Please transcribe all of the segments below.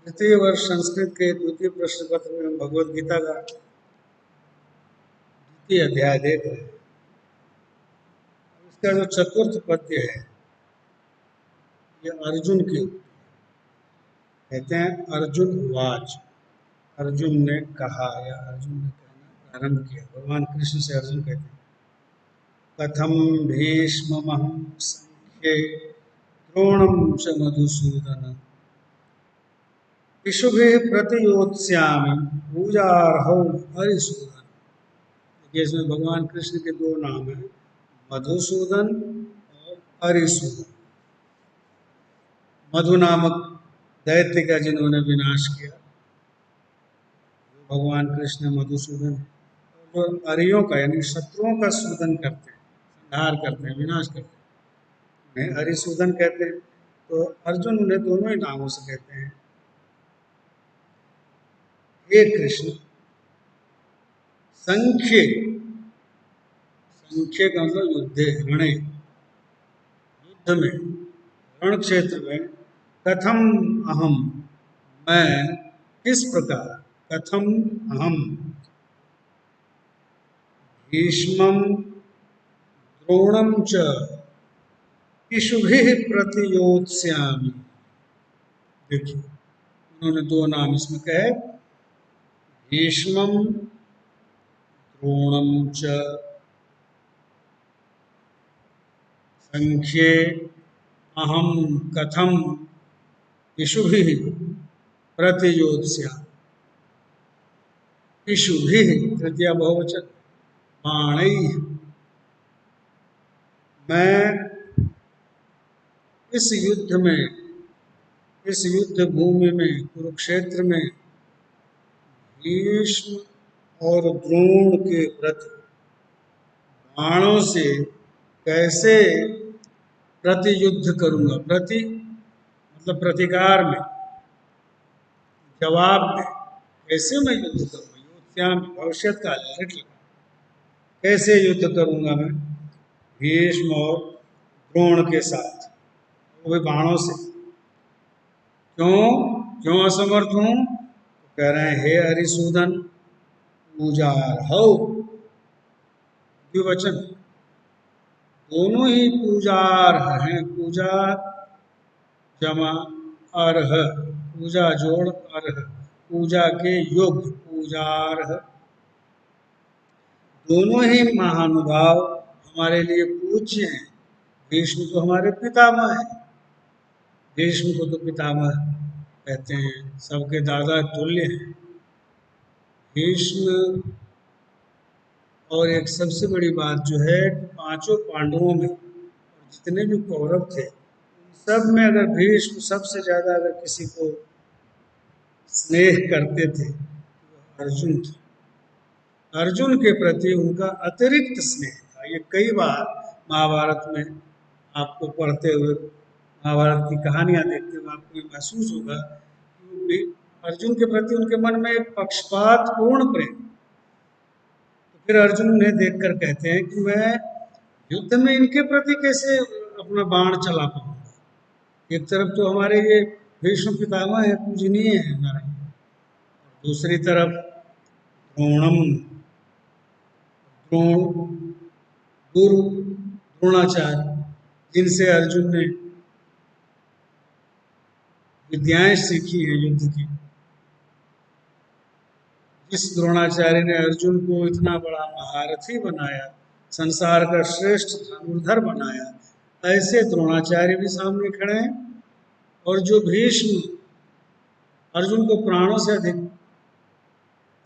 तृतीय वर्ष संस्कृत के द्वितीय प्रश्न पत्र में हम भगवद गीता का द्वितीय अध्याय देख रहे हैं। इसका जो चतुर्थ पद्य है ये अर्जुन की कहते हैं अर्जुन वाच, अर्जुन ने कहा या अर्जुन ने कहना प्रारंभ किया। भगवान कृष्ण से अर्जुन कहते हैं कथम भीष्ममहं संख्ये द्रोणं च मधुसूदन इषुभिः प्रतियोत्स्यामि पूजार्हौ हरिसूदन। देखिए इसमें भगवान कृष्ण के दो नाम हैं, मधुसूदन और हरिसूदन। मधु नामक दैत्य का जिन्होंने विनाश किया भगवान कृष्ण मधुसूदन, और जो अरियों का यानी शत्रुओं का सूदन करते हैं, संहार करते हैं, विनाश करते हैं, उन्हें हरिसूदन कहते हैं। तो अर्जुन उन्हें दोनों ही नामों से कहते हैं। हे कृष्ण, संख्ये, संख्ये का मतलब युद्धे, रणे, युद्ध में, रण क्षेत्र में, कथम अहम, मैं किस प्रकार, कथम अहम भीष्मं द्रोणं च इषुभिः प्रतियोत्स्यामि। देखिए उन्होंने दो नाम इसमें कहे, भीष्मं द्रोणं च संख्ये अहम कथम इषुभिः प्रतियोत्स्यामि। इषुभिः तृतीया बहुवचन, बाणैः, मैं इस युद्ध में, इस युद्ध भूमि में, कुरुक्षेत्र में भीष्म और द्रोण के प्रति बाणों से कैसे प्रतियुद्ध करूंगा। प्रति मतलब प्रतिकार में, जवाब में, कैसे मैं युद्ध करूंगा। युद्धाम भविष्य काल है, कैसे युद्ध करूंगा मैं भीष्म और द्रोण के साथ, वो भी बाणों से। क्यों क्यों असमर्थ हूं, तो कह रहे हैं हे हरिसूदन पूजार्हौ, द्विवचन, दोनों ही पूजार्ह हैं। पूजा जमा अर्ह, पूजा जोड़ अर्ह, पूजा के योग्य, पूजार्ह। दोनों ही महानुभाव हमारे लिए पूज्य हैं। भीष्म तो हमारे पितामह हैं, भीष्म को तो पितामह कहते हैं, सबके दादा तुल्य हैं भीष्म। और एक सबसे बड़ी बात जो है, पांचों पांडवों में जितने भी कौरव थे सब में अगर भीष्म सबसे ज्यादा अगर किसी को स्नेह करते थे तो अर्जुन थे। अर्जुन के प्रति उनका अतिरिक्त स्नेह था। ये कई बार महाभारत में आपको पढ़ते हुए, महाभारत की कहानियां देखते हुए आपको महसूस होगा कि अर्जुन के प्रति उनके मन में एक पक्षपात पूर्ण प्रेम। तो फिर अर्जुन उन्हें देखकर कहते हैं कि मैं युद्ध में इनके प्रति कैसे अपना बाण चला पाऊंगा। एक तरफ तो हमारे ये भीष्म पितामह है, पूजनीय है हमारे, दूसरी तरफ द्रोणम, द्रोण गुरु द्रोणाचार्य, जिनसे अर्जुन ने विद्याएं सीखी है युद्ध की। जिस द्रोणाचार्य ने अर्जुन को इतना बड़ा महारथी बनाया, संसार का श्रेष्ठ धनुर्धर बनाया, ऐसे द्रोणाचार्य भी सामने खड़े हैं। और जो भीष्म अर्जुन को प्राणों से अधिक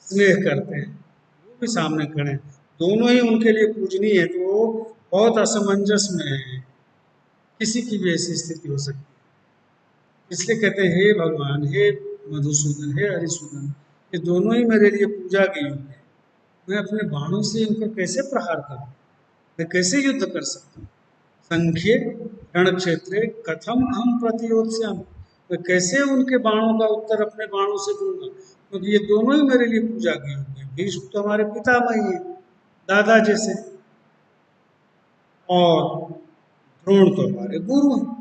स्नेह करते हैं वो भी सामने खड़े हैं। दोनों ही उनके लिए पूजनीय है। तो वो बहुत असमंजस में है, किसी की भी ऐसी स्थिति हो सकती है। इसलिए कहते हैं हे भगवान, हे मधुसूदन, हे हरिसूदन, ये दोनों ही मेरे लिए पूजा के योग्य है। मैं अपने बाणों से इनको कैसे प्रहार करूं, मैं कैसे युद्ध कर सकता हूँ। संख्ये रण क्षेत्रे कथम हम प्रतियोत्स्यामि, मैं कैसे उनके बाणों का उत्तर अपने बाणों से दूंगा, क्योंकि ये दोनों ही मेरे लिए पूजा के योग्य हैं। भीष्म तो हमारे पितामह ही हैं, दादा जैसे, और द्रोण तो हमारे गुरु हैं।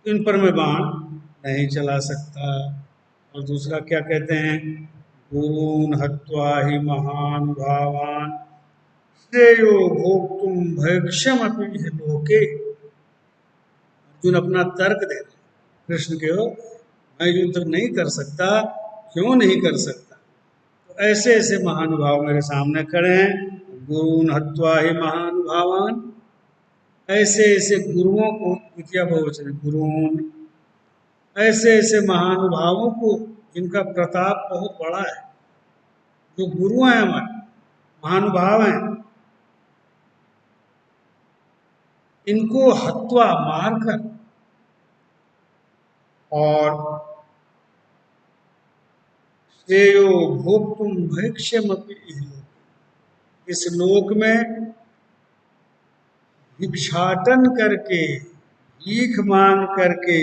इन पर मैं बाण नहीं चला सकता। और दूसरा क्या कहते हैं, गुरून् हत्वा हि महानुभावान् श्रेयो भोक्तुम भैक्ष्यमपि इह लोके। अर्जुन अपना तर्क दे रहे हैं कृष्ण के हो, मैं युद्ध नहीं कर सकता, क्यों नहीं कर सकता? तो ऐसे ऐसे महानुभाव मेरे सामने खड़े हैं। गुरून् हत्वा हि महानुभावान्, ऐसे ऐसे गुरुओं को, द्वितीय बहुवचन गुरून्, ऐसे ऐसे महानुभावों को जिनका प्रताप बहुत बड़ा है, जो गुरु हैं हमारे, महानुभाव हैं, इनको हत्वा मारकर और श्रेयो भोक्तुम भैक्ष्यमपि इह लोके, इस लोक में भिक्षाटन करके, भीख मांग करके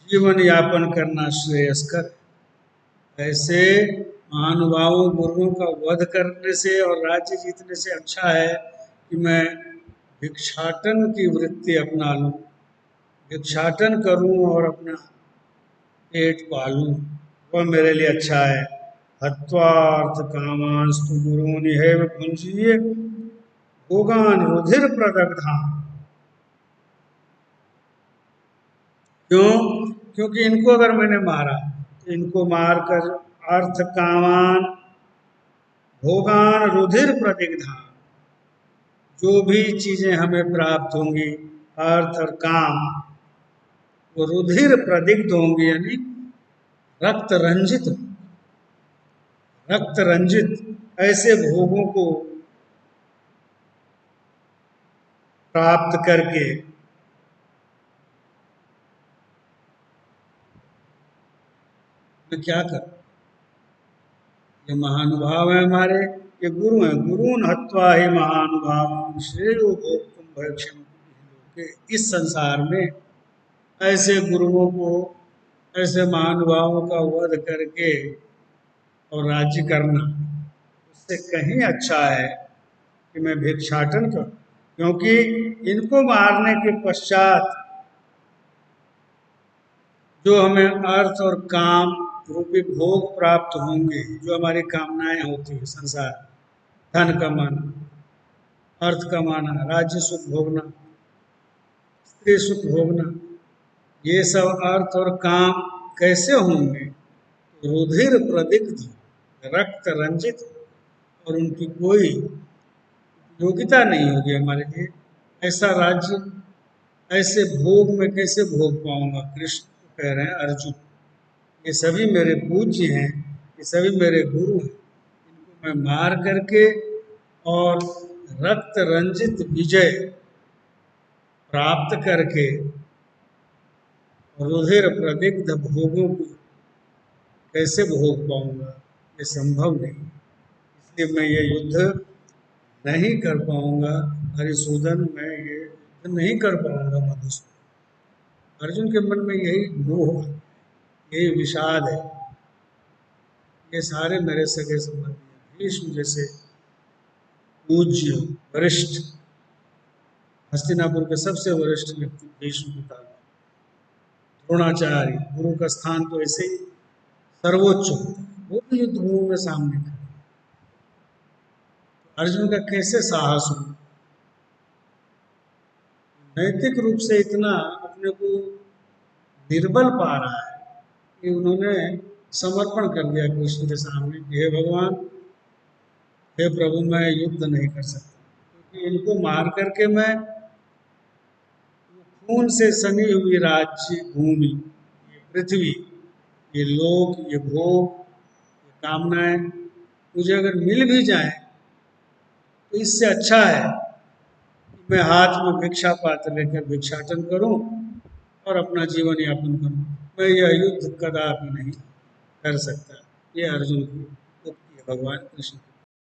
जीवन यापन करना श्रेयस्कर। ऐसे महानुभावों गुरुओं का वध करने से और राज्य जीतने से अच्छा है कि मैं भिक्षाटन की वृत्ति अपना लूं, भिक्षाटन करूं और अपना पेट पालूं, वह मेरे लिए अच्छा है। हत्वार्थ कामांस्तु गुरूनिहैव भुञ्जीय भोगान रुधिर प्रदग्धान। क्यों? क्योंकि इनको अगर मैंने मारा तो इनको मारकर अर्थ कामान भोगान रुधिर प्रदिग्धान, जो भी चीजें हमें प्राप्त होंगी अर्थ और काम, वो रुधिर प्रदिग्ध होंगी, यानी रक्त रंजित, रक्त रंजित ऐसे भोगों को प्राप्त करके मैं क्या करूं? ये महानुभाव है हमारे, ये गुरु हैं। गुरून् हत्वा हि महानुभावान् श्रेयो भोक्तुम भैक्ष्यमपि इह लोके। इस संसार में ऐसे गुरुओं को, ऐसे महानुभावों का वध करके और राज्य करना, उससे कहीं अच्छा है कि मैं भिक्षाटन करूं। क्योंकि इनको मारने के पश्चात जो हमें अर्थ और काम रूपी भोग प्राप्त होंगे, जो हमारी कामनाएं होती है संसार, धन कमाना, अर्थ कमाना, राज्य सुख भोगना, स्त्री सुख भोगना, ये सब अर्थ और काम कैसे होंगे? रुधिर प्रदिग्ध, रक्त रंजित, और उनकी कोई योग्यता नहीं होगी हमारे लिए। ऐसा राज्य, ऐसे भोग में कैसे भोग पाऊंगा? कृष्ण कह रहे हैं अर्जुन, ये सभी मेरे पूज्य हैं, ये सभी मेरे गुरु हैं, इनको मैं मार करके और रक्त रंजित विजय प्राप्त करके रुधिर प्रदिग्ध भोगों को कैसे भोग पाऊंगा? ये संभव नहीं, इसलिए मैं ये युद्ध नहीं कर पाऊंगा। हरिसूदन, मैं ये युद्ध नहीं कर पाऊंगा मधुसूदन। अर्जुन के मन में यही मोह, यही विषाद है। ये सारे मेरे सगे संबंधी हैं। भीष्म जैसे पूज्य वरिष्ठ, हस्तिनापुर के सबसे वरिष्ठ व्यक्ति भीष्म पिता, द्रोणाचार्य, गुरु का स्थान तो ऐसे ही सर्वोच्च होता है, वो भी युद्ध भूमि में सामने खड़े। अर्जुन का कैसे साहस हो? नैतिक रूप से इतना अपने को निर्बल पा रहा है कि उन्होंने समर्पण कर दिया कृष्ण के सामने कि हे भगवान, हे प्रभु, मैं युद्ध नहीं कर सकता, क्योंकि इनको मार करके मैं खून से सनी हुई राज्य भूमि, ये पृथ्वी, ये लोक, ये भोग, ये कामनाएं मुझे अगर मिल भी जाए तो इससे अच्छा है कि मैं हाथ में भिक्षा पात्र लेकर भिक्षाटन करूं और अपना जीवन यापन करूं। मैं यह युद्ध कदापि नहीं कर सकता। ये अर्जुन की उक्ति है भगवान कृष्ण।